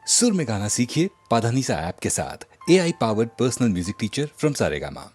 सुर में गाना सीखिए पाधानीसा ऐप के साथ। AI powered personal music teacher from Saregama.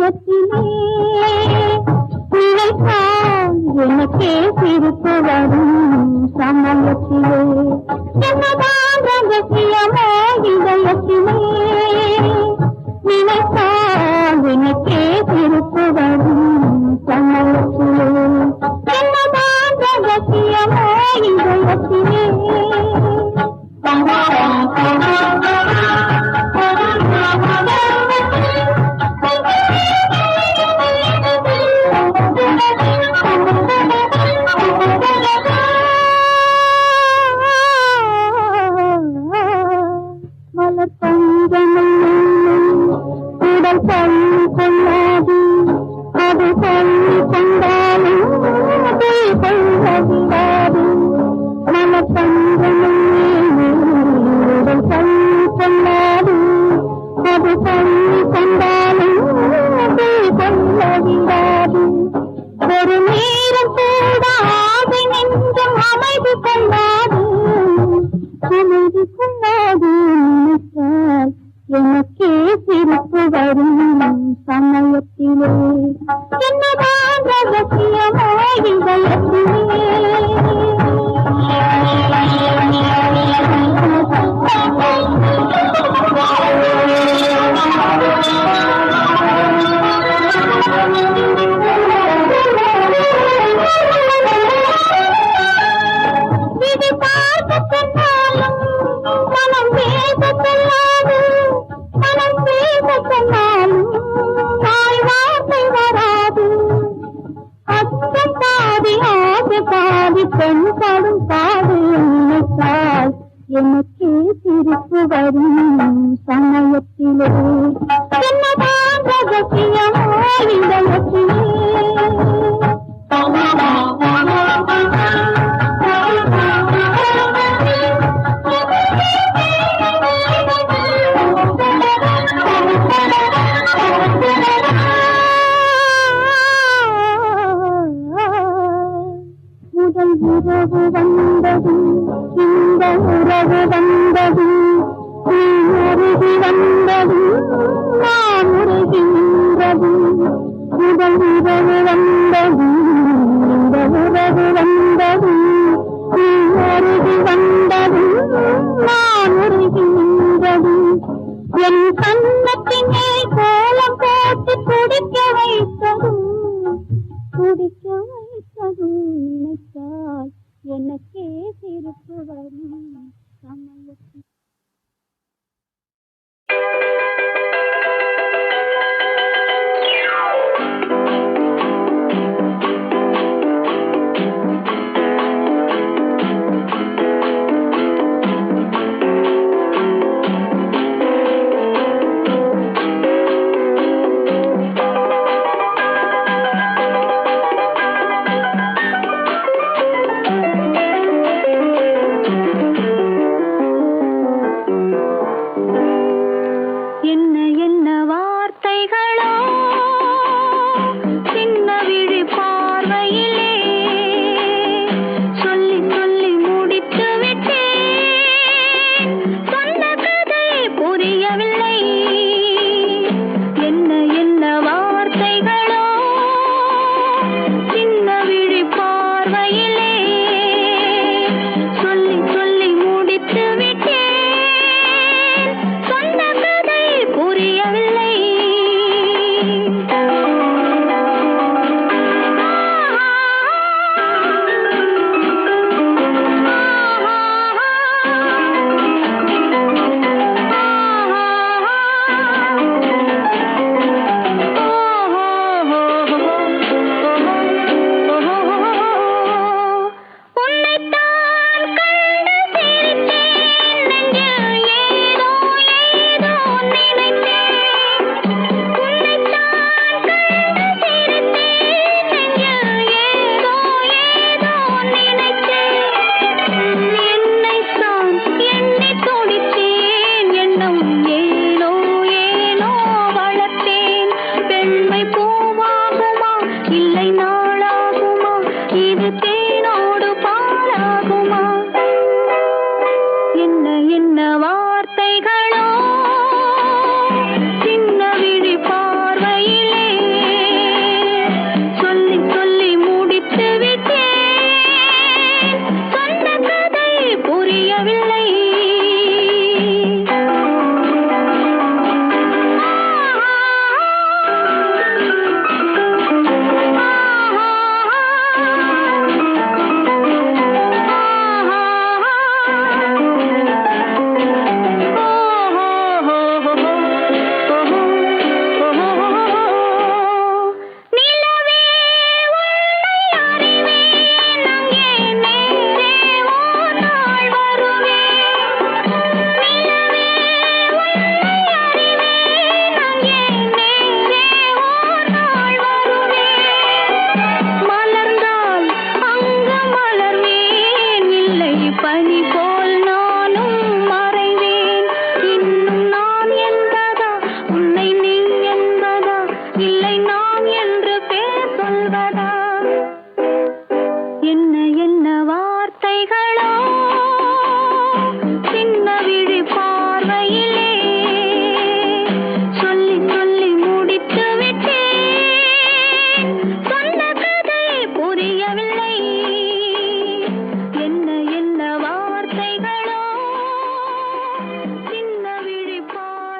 சமயத்திலே நினைத்தால் எனக்கே சிரிப்பு வரும் சமயத்திலே என்னதான் ரகசியமோ இதயத்திலே நினைத்தால் எனக்கே சிரிப்பு வரும் சமயத்திலே என்னதான் ரகசியமோ இதயத்திலே உடல் பள்ளி கொள்ளாது அது பள்ளி கொண்டாலும் கொள்ளாது மலப்பஞ்சமும் உடல் பள்ளி கொள்ளாது அது பள்ளி கொண்டாலும் கொள்ளவிடாது ஒரு நேரம் கூட ஆசை நெஞ்சம் அமைதி கொள்ளாது அமைதி கொள்ளாது நினைத்தால் எனக்கே சிரிப்பு வரும் சமயத்திலே என்னதான் ரகசியமோ இது பார்க்க சொன்னாலும் மனம் பேச சொல்லாது மனம் பேச சொன்னாலும் தாய் வார்த்தை வராது அச்சம் பாதி ஆசை பாதி பெண் படும் பாடு நினைத்தால் எனக்கே சிரிப்பு வரும் சமயத்திலே என்னதான் ரகசியமோ இதயத்திலே முதல் உறவு வந்தது இந்த உறவு வந்தது நீ உருகி வந்தது நான் உருகி நின்றது முதல் உறவு வந்தது இந்த உறவு வந்தது நீ உருகி வந்தது நான் உருகி நின்றது என் கண்ணத்தினை கோலம் போட்டு குடிக்க வைத்ததும் நினைத்தால் எனக்கே சிரிப்பு வரும் சமயத்தில்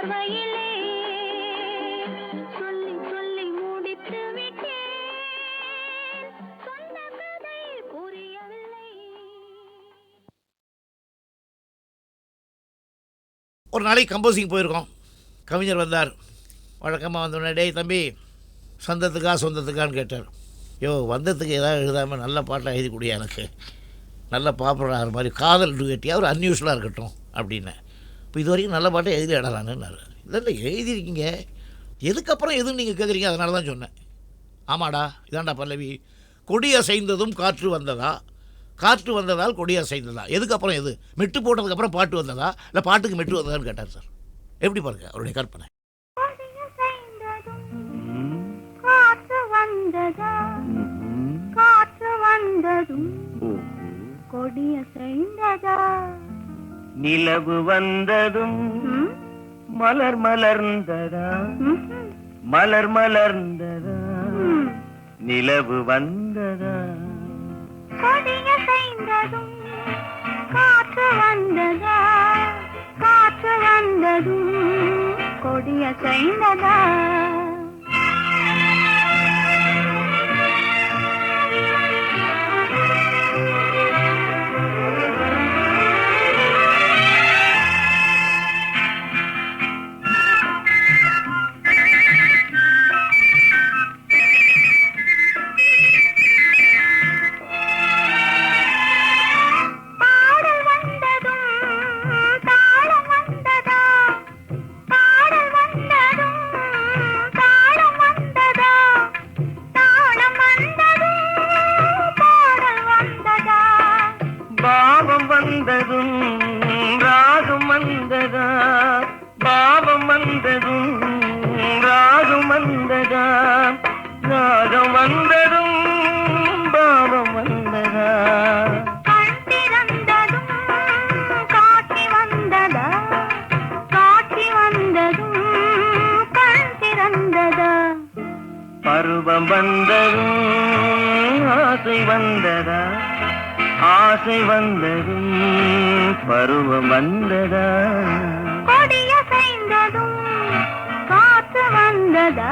பார்வையிலே சொல்லி சொல்லி முடித்து விட்டேன் சொன்ன கதை புரியவில்லை. ஒரு நாளைக்கு கம்போசிங் போயிருக்கோம். கவிஞர் வந்தார். வழக்கமாக வந்தோடனே, டேய் தம்பி, சொந்தத்துக்கான்னு கேட்டார். யோ, வந்ததுக்கு ஏதாவது எழுதாமல் நல்ல பாட்டாக எழுதி கொடுயா, எனக்கு நல்ல பாப்புலர் ஆகிற மாதிரி காதல் டுகட்டியாக ஒரு அன்யூஸ்வலாக இருக்கட்டும் அப்படின்னு. இப்போ இது வரைக்கும் நல்ல பாட்டை எழுதி இடலான்னு. இல்லை எழுதியிருக்கீங்க, எதுக்கப்புறம் எதுவும் நீங்கள் கேட்குறீங்க, அதனால தான் சொன்னேன். ஆமாடா, இதாண்டா பல்லவி. கொடி அசைந்ததும் காற்று வந்ததா, காற்று வந்ததால் கொடி அசைந்ததா, எதுக்கப்புறம் எது? மெட்டு போட்டதுக்கப்புறம் பாட்டு வந்ததா, இல்லை பாட்டுக்கு மெட்டு வந்ததான்னு கேட்டார் சார். எப்படி பாருங்க அவருடைய கற்பனை. காற்று வந்ததா, காற்று வந்ததும் கொடிய செய்ததா, நிலவு வந்ததும் மலர் மலர்ந்ததா, மலர் மலர்ந்ததா, நிலவு வந்ததா, கொடிய செய்ததும் காற்று வந்ததா, காற்று வந்ததும் கொடிய செய்ததா. வந்ததும் ராகம் வந்ததா, பாவம் வந்ததும் ராகம் வந்ததா, ராகம் வந்ததும் பாவம் வந்ததா, கண் திறந்ததும் காட்சி வந்ததா, காட்சி வந்ததும் கண் திறந்ததா, பருவம் வந்ததும் ஆசை வந்ததா, ஆசை வந்ததும் பருவம் வந்ததா, கொடிய செய்ததும் காற்று வந்ததா,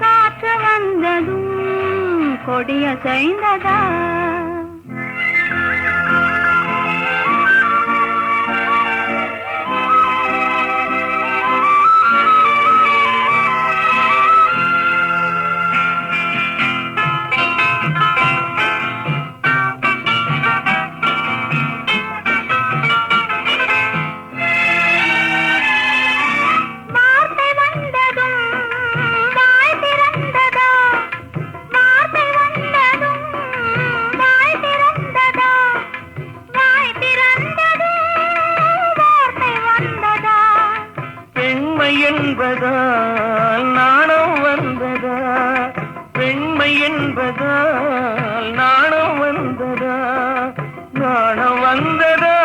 காற்று வந்ததும் கொடிய செய்ததா. என்பதால் நாணம் வந்ததா, பெண்மை என்பதால் நாணம் வந்ததா, நாணம் வந்ததா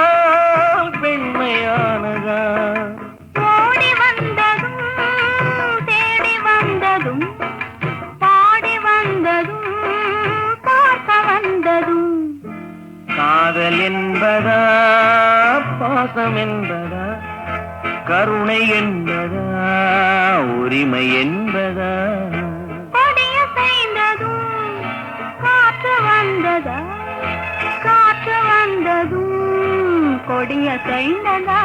பெண்மையானதா, ஓடி வந்ததும் தேடி வந்ததும் பாடி வந்ததும் பார்க்க வந்ததும், காதல் என்பதா பாசம் என்பதா, கருணை என்பதா உரிமை என்பதா, கொடிய செய்ததும் காற்று வந்ததா, காற்று வந்ததும் கொடிய செய்ததா,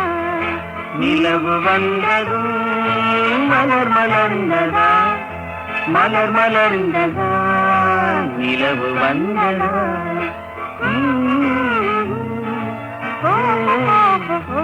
நிலவு வந்ததும் மலர் மலர்ந்ததா, மலர் மலர்ந்ததா, நிலவு வந்ததா. ஓ, ஓ, ஓ, ஓ.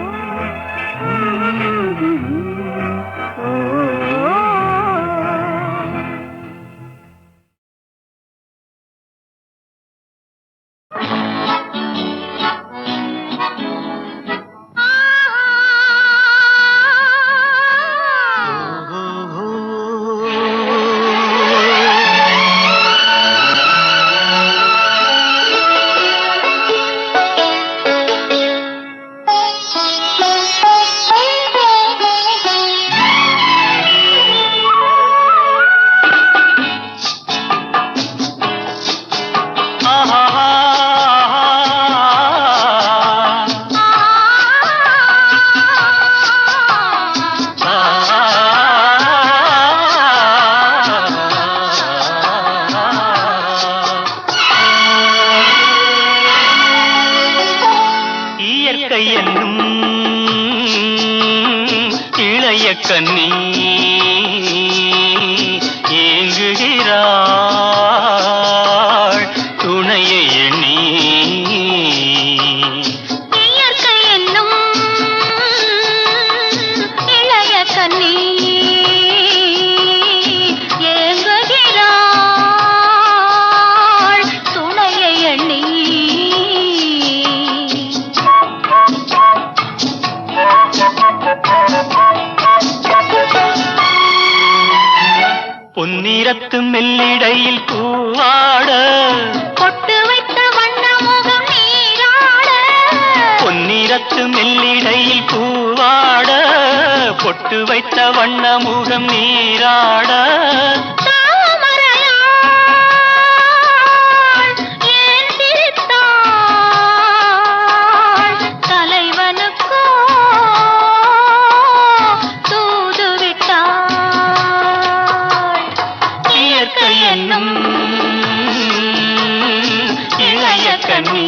கன்னி ஏங்குகிறாள் துணையை எண்ணி. இயற்கை என்னும் இளைய கன்னி ஏங்குகிறாள் துணையை எண்ணி. பொன்னிறத்து மெல்லிடையில் பூவாட பொட்டு வைத்த வண்ண முகம் நீராட. பொன்னிறத்து மெல்லிடையில் பூவாட பொட்டு வைத்த வண்ண முகம் நீராட. தாமரையாள் ஏன் சிரித்தாள் தலைவனுக்கோ தூது விட்டாள். இயற்கை என்னும் இளைய கன்னி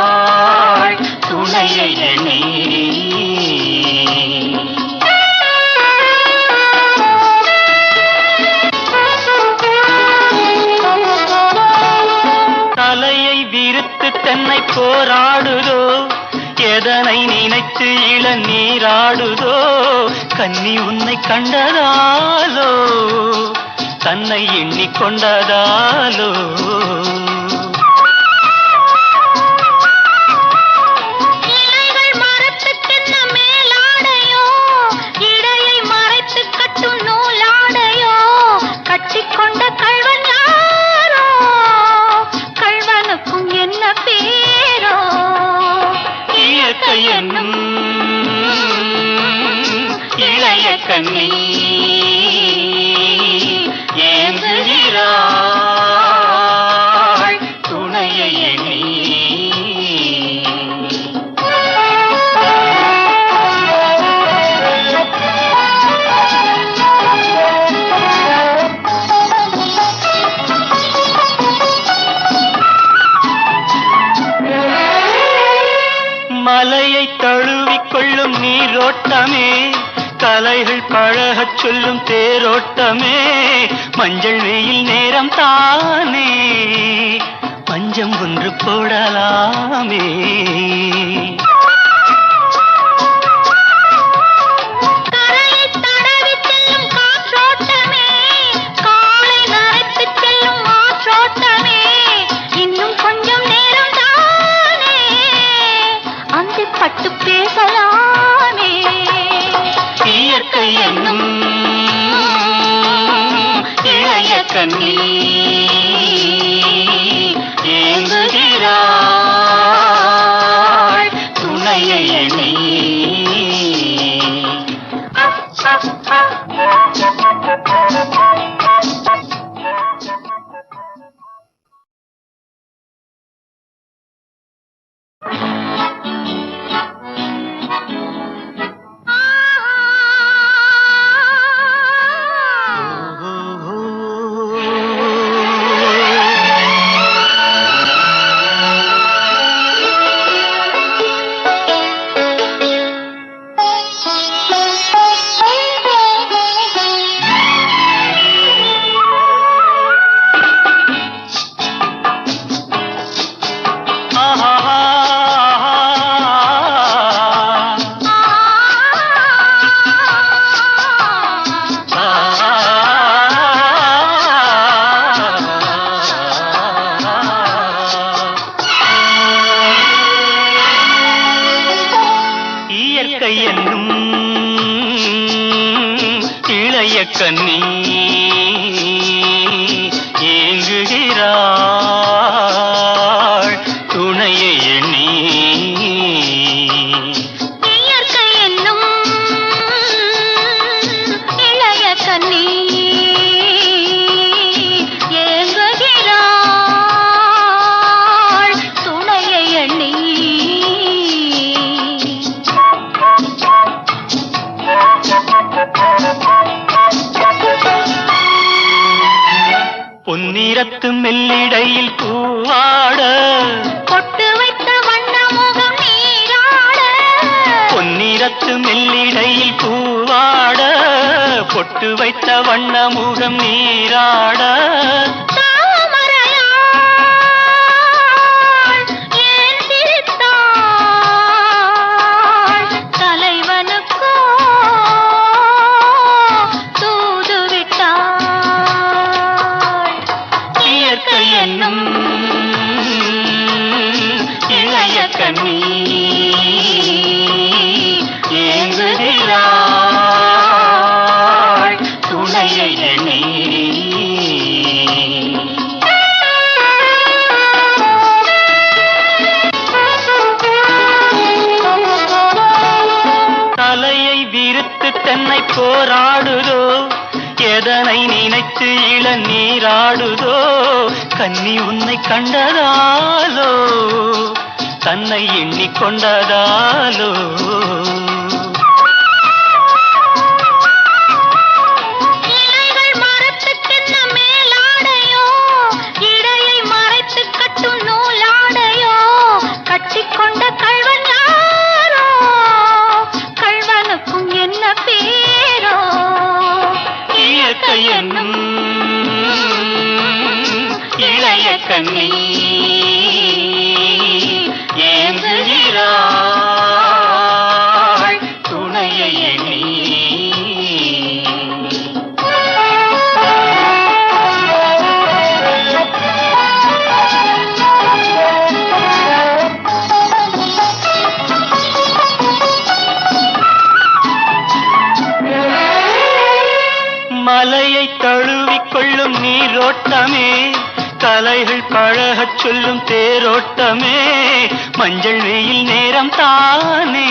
ஏங்குகிறாள் துணையை எண்ணி. தலையை விரித்து தன்னை போராடுதோ எதனை நினைத்து இளநீராடுதோ. கன்னி உன்னை கண்டதாலோ தன்னை எண்ணிக்கொண்டதாலோ. இலைகள் மரத்துக்கென்ன மேலாடையோ இடையை மறைத்து கட்டும் நூலாடையோ. கட்டிக்கொண்ட கள்வன் யாரோ கள்வனுக்கும் என்ன பேரோ. இயற்கை என்னும் இளைய கன்னி ஏங்குகிறாள் துணையை எண்ணி. மலையை தழுவிக்கொள்ளும் நீரோட்டமே கலைகள் பழகச் சொல்லும் தேரோட்டமே. மஞ்சள் வெயில் நேரம் தானே பஞ்சம் ஒன்று போடலாமே. கரையை தடவிச் செல்லும் காற்றோட்டமே காலை நரைத்துச் செல்லும் ஆற்றோட்டமே. இன்னும் கொஞ்சம் நேரம் தானே அந்திப் பட்டு பேசலாமே. இயற்கை என்னும் இளைய கன்னி ஏங்குகிறாள் துணையை எண்ணி. இயற்கை என்னும் இளைய கன்னி ஏங்குகிறாள் துணையை எண்ணி. இயற்கை என்னும் இளைய கன்னி ஏங்குகிறாள் துணையை எண்ணி. பொன்னிறத்து மெல்லிடையில் பூவாட பொட்டு வைத்த வண்ண முகம் நீராட. பொட்டு வைத்த வண்ண முகம் நீராட தாமரையாள் ஏன் சிரித்தாள்? தலைவனுக்கோ தூது விட்டாள். இயற்கை என்னும் இளைய கண்ணி ஏங்குகிறாள் துணையை எண்ணி. தலையை விரித்து தென்னை போராடுதோ, எதனை நினைத்து இளநீராடுதோ, கன்னி உன்னை கண்டதாலோ தன்னை எண்ணிக்கொண்டதாலோ. இலைகள் மரத்துக்கென்ன மேலாடையோ, இடையை மறைத்து கட்டும் நூலாடையோ, கட்டிக்கொண்ட கள்வன் யாரோ, கள்வனுக்கும் என்ன பேரோ. இயற்கை என்னும் இளைய கண்ணி ஏங்குகிறாள் துணையை எண்ணி. மலையை தழுவிக்கொள்ளும் நீரோட்டமே, கலைகள் பழகச் சொல்லும் தேரோட்டமே, மஞ்சள் வெயில் நேரம் தானே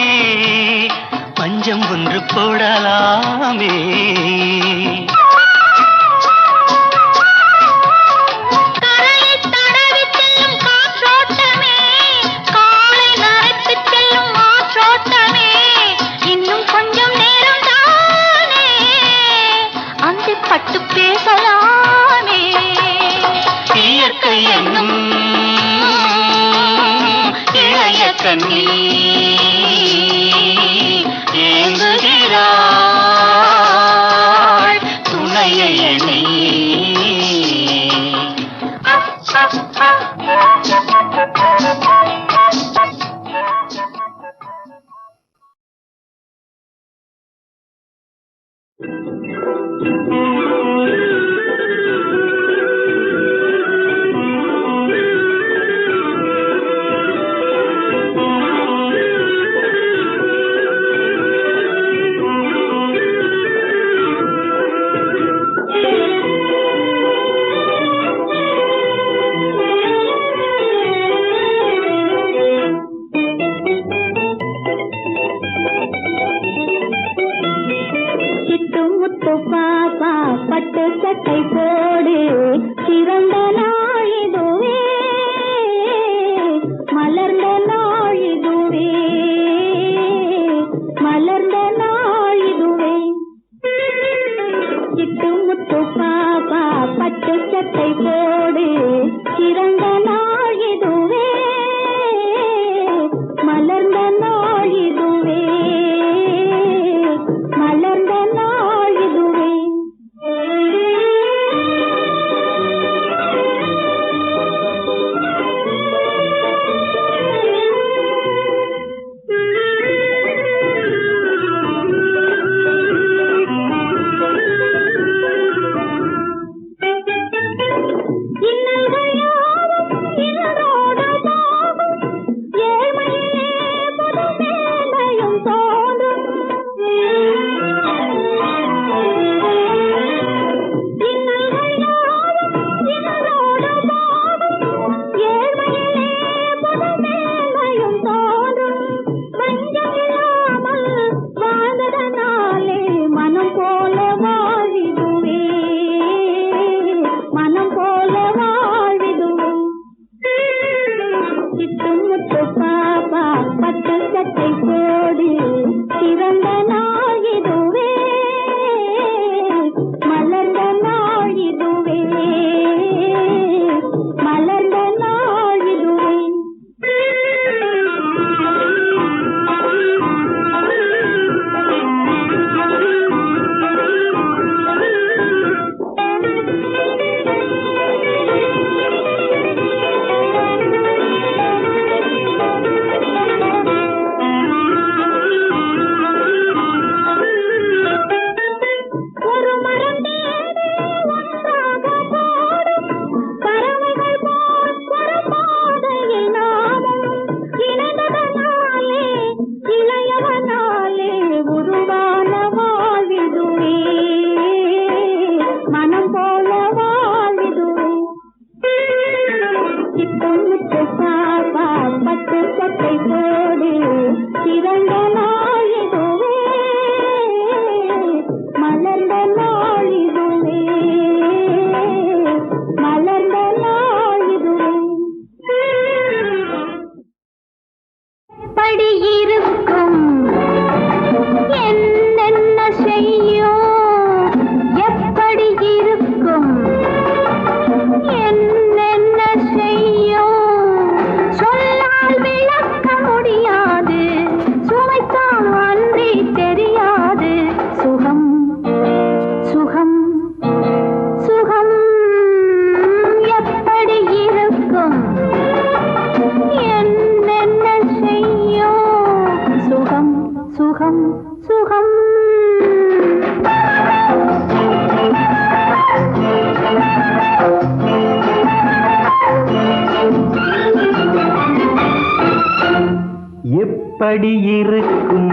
பஞ்சம் ஒன்று போடலாமே. கரையை தடவிச் செல்லும் காற்றோட்டமே, காலை நரைத்துச் செல்லும் ஆற்றோட்டமே, இன்னும் கொஞ்சம் நேரம் தானே அந்திப் பட்டு பேசலாமே. இயற்கை என்னும் இளைய கண்ணி ஏங்குகிறாள் துணையை எண்ணி. சிட்டு முத்து பாப்பா சுகம் சுகம் எப்படி இருக்கும்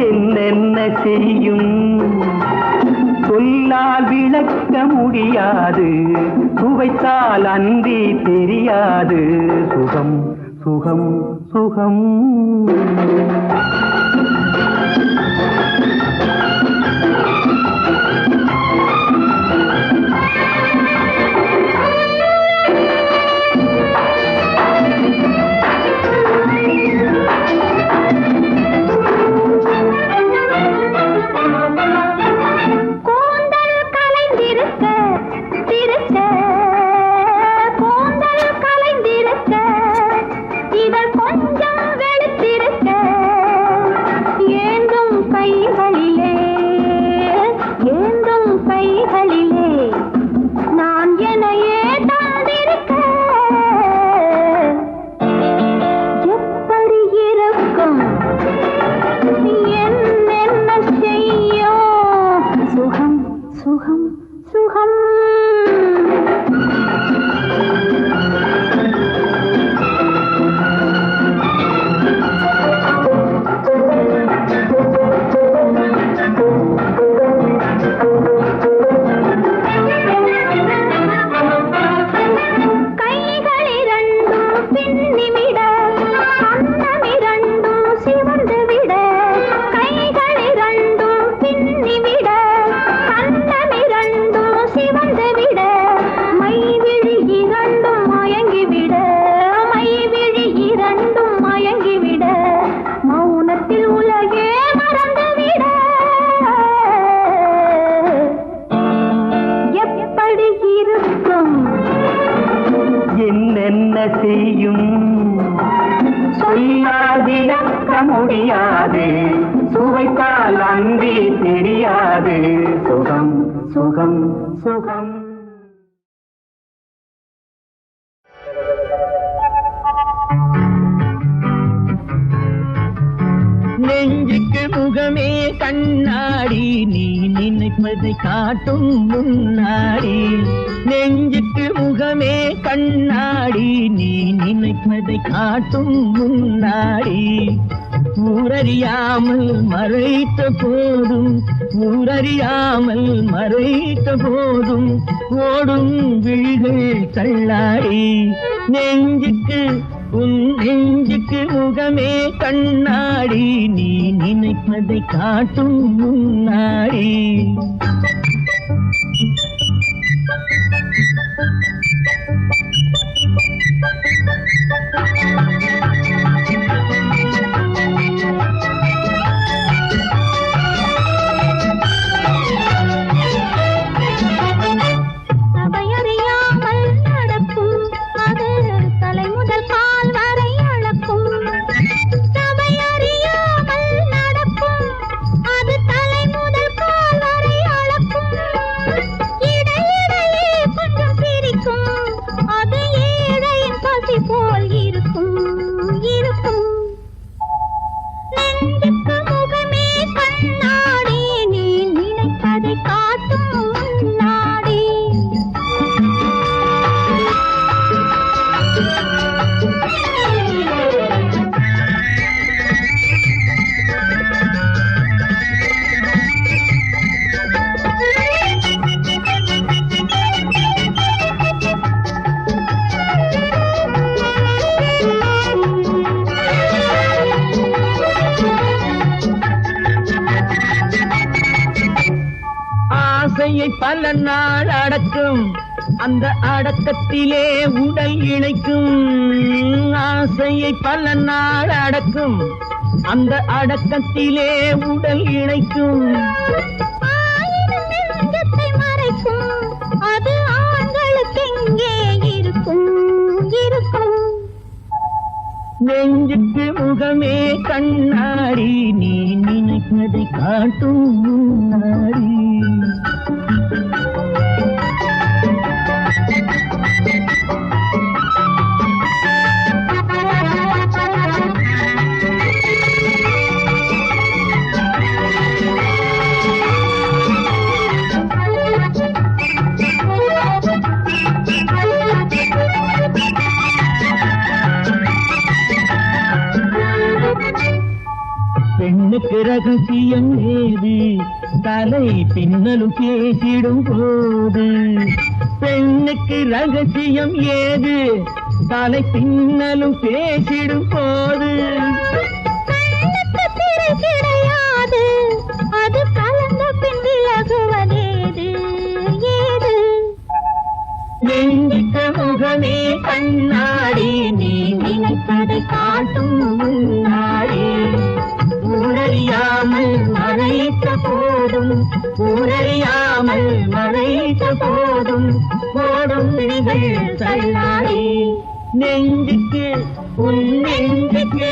என்னென்ன செய்யும் சொல்லால் விளக்க முடியாது சுவைத்தால் அன்றி தெரியாது சுகம் சுகம் சுகம் முடியாது சுவைத்தால் அன்றி தெரியாது சுகம் சுகம் சுகம் நெஞ்சுக்கு முகமே கண்ணாடி நீ நினைப்பதை காட்டும் முன்னாடி நெஞ்சுக்கு முகமே கண்ணாடி நீ நினைப்பதை காட்டும் முன்னாடி ஊரறியாமல் மறைத்த போதும் ஊரறியாமல் மறைத்த போதும் ஓடும் விழிகள் தள்ளாடி நெஞ்சுக்கு உன் நெஞ்சுக்கு முகமே கண்ணாடி நீ நினைப்பதை காட்டும் முன்னாடி பல நாள் அடக்கும் அந்த அடக்கத்திலே உடல் இணைக்கும் ஆசையை பல நாள் அடக்கும் அந்த அடக்கத்திலே உடல் இணைக்கும் மறைக்கும் அது ஆண்களுக்கு எங்கே இருக்கும் இருக்கும் நெஞ்சுக்கு முகமே கண்ணாடி நீ நினைப்பதை காட்டும் முன்னாடி பெண்ணுக்கு ரகசியம் ஏது தலை பின்னலும் பேசிடும் போது பெண்ணுக்கு ரகசியம் ஏது தலை பின்னலும் பேசிடும் போது கிடையாது அது கலந்த பின் விலகுவதேது ஏது நெஞ்சுக்கு முகமே கண்ணாடி நீ நினைப்பதை காட்டும் முன்னாடி ஊரறியாமல் மறைத்த போதும் ஊரறியாமல் மறைத்த போதும் ஓடும் விழிகள் தள்ளாடி நெஞ்சுக்கு உன் நெஞ்சுக்கு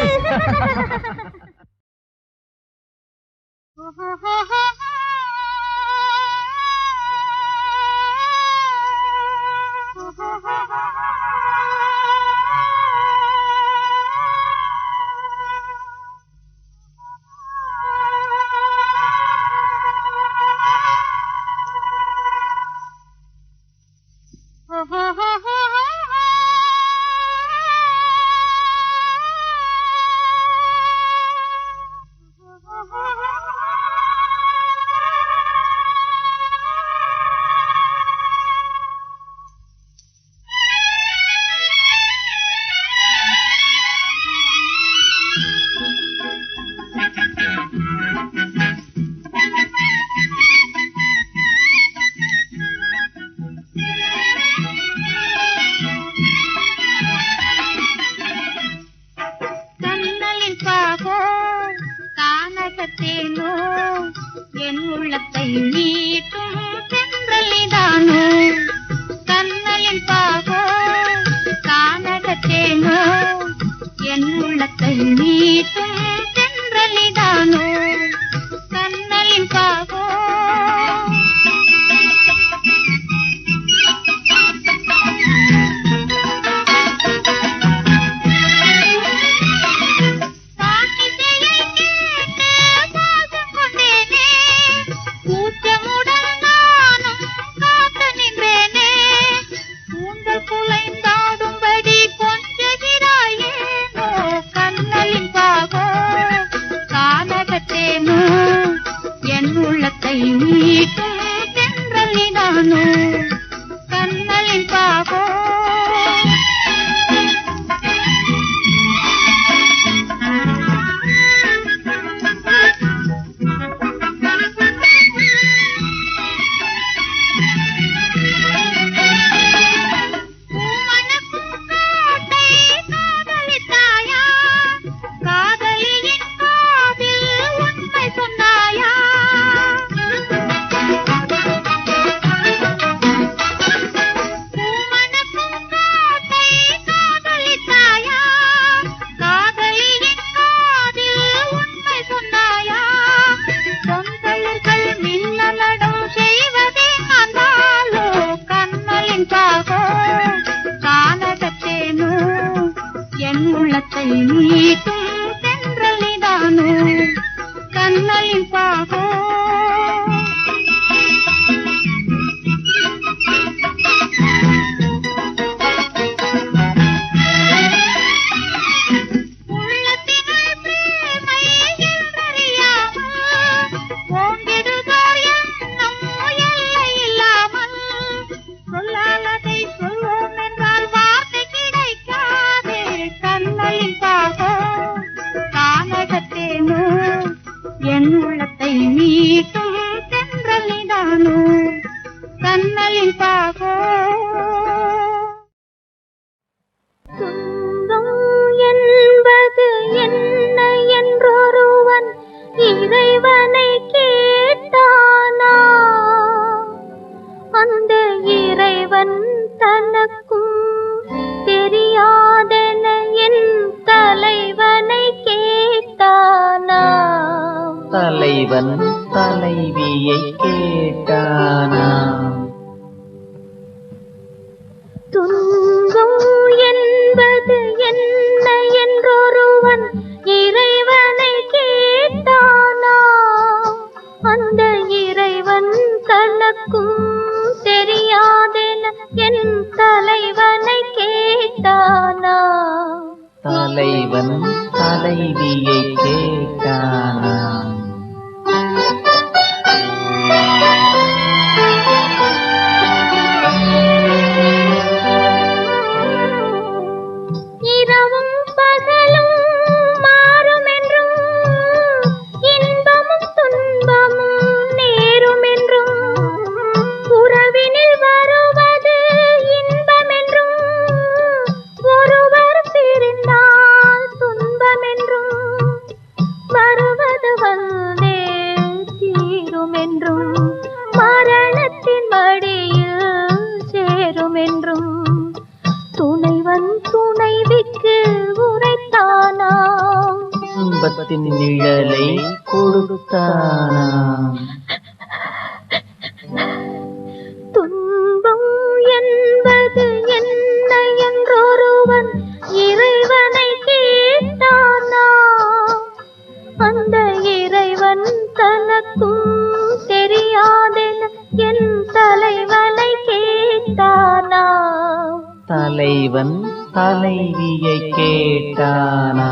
தலைவன் தலைவியை கேட்டானாம். துன்பம் என்பது என்ன என்றொருவன் இறைவனை கேட்டானா, அந்த இறைவன் தனக்கும் தெரியாதென என் தலைவனை கேட்டானா. தலைவன் தலைவியை கேட்டானா. இன்பத்தின் நிழலை கொடுத்தானா? துன்பம் என்பது என்ன என்றொருவன் இறைவனை கேட்டானா? அந்த இறைவன் தனக்கும் தெரியாதென என் தலைவனை கேட்டானா? தலைவன் தலைவியை கேட்டானா?